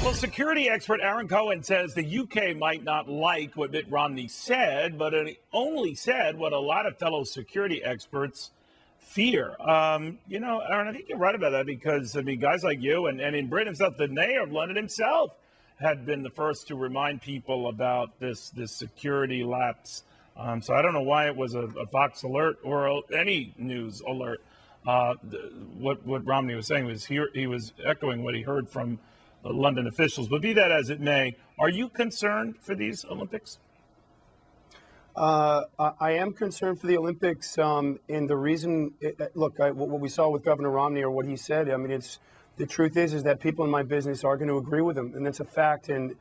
Well, security expert Aaron Cohen says the UK might not like what Mitt Romney said, but it only said what a lot of fellow security experts fear. Aaron, I think you're right about that because, guys like you and in Britain himself, the mayor of London himself had been the first to remind people about this security lapse. So I don't know why it was a Fox alert or any news alert. What Romney was saying was he was echoing what he heard from London officials. But be that as it may, are you concerned for these Olympics? I am concerned for the Olympics, and the reason, what we saw with Governor Romney or what he said, the truth is that people in my business are going to agree with him, and that's a fact. And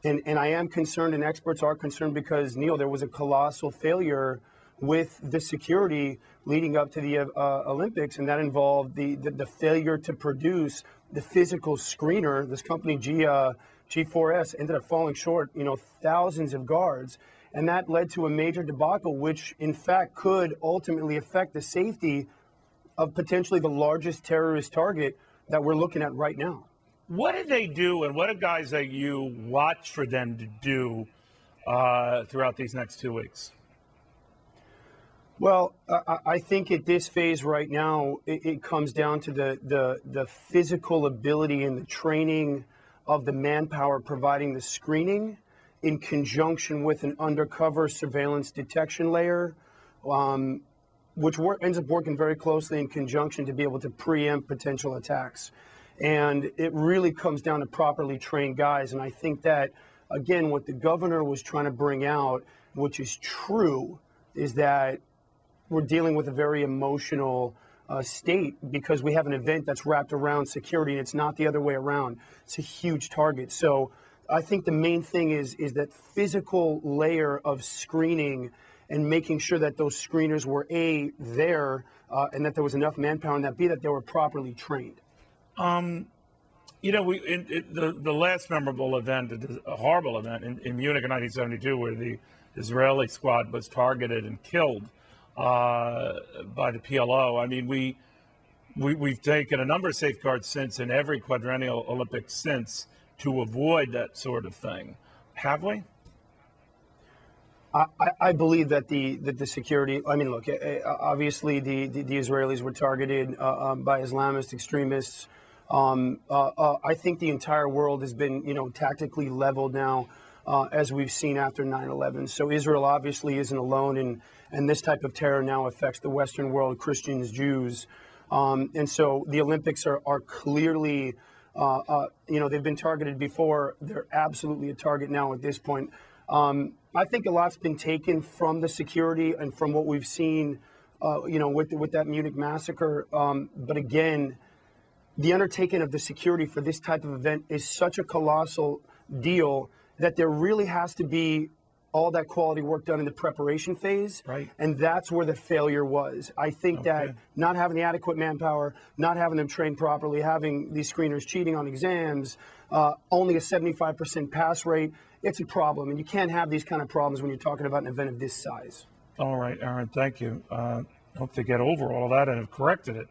I am concerned, and experts are concerned because, Neil, there was a colossal failure with the security leading up to the Olympics, and that involved the failure to produce the physical screener. This company, G4S, ended up falling short, thousands of guards. And that led to a major debacle, which in fact could ultimately affect the safety of potentially the largest terrorist target that we're looking at right now. What did they do, and what do guys like you watch for them to do throughout these next 2 weeks? Well, I think at this phase right now, it comes down to the physical ability and the training of the manpower providing the screening in conjunction with an undercover surveillance detection layer, which ends up working very closely in conjunction to be able to preempt potential attacks. And it really comes down to properly trained guys. And I think that, again, what the governor was trying to bring out, which is true, is that we're dealing with a very emotional state because we have an event that's wrapped around security, and it's not the other way around. It's a huge target. So I think the main thing is that physical layer of screening and making sure that those screeners were there and that there was enough manpower, and that that they were properly trained. The last memorable event, a horrible event in Munich in 1972, where the Israeli squad was targeted and killed by the PLO. We've taken a number of safeguards since in every quadrennial Olympics since to avoid that sort of thing. Have we? I believe that the security, obviously the Israelis were targeted by Islamist extremists. I think the entire world has been, tactically leveled now, as we've seen after 9/11. So Israel obviously isn't alone, and this type of terror now affects the Western world, Christians, Jews. And so the Olympics are clearly, they've been targeted before. They're absolutely a target now at this point. I think a lot's been taken from the security and from what we've seen, with that Munich massacre. But again, the undertaking of the security for this type of event is such a colossal deal that there really has to be all that quality work done in the preparation phase. Right. And that's where the failure was. I think that not having the adequate manpower, not having them trained properly, having these screeners cheating on exams, only a 75% pass rate, it's a problem. And you can't have these kind of problems when you're talking about an event of this size. All right, Aaron, thank you. Hope they get over all of that and have corrected it.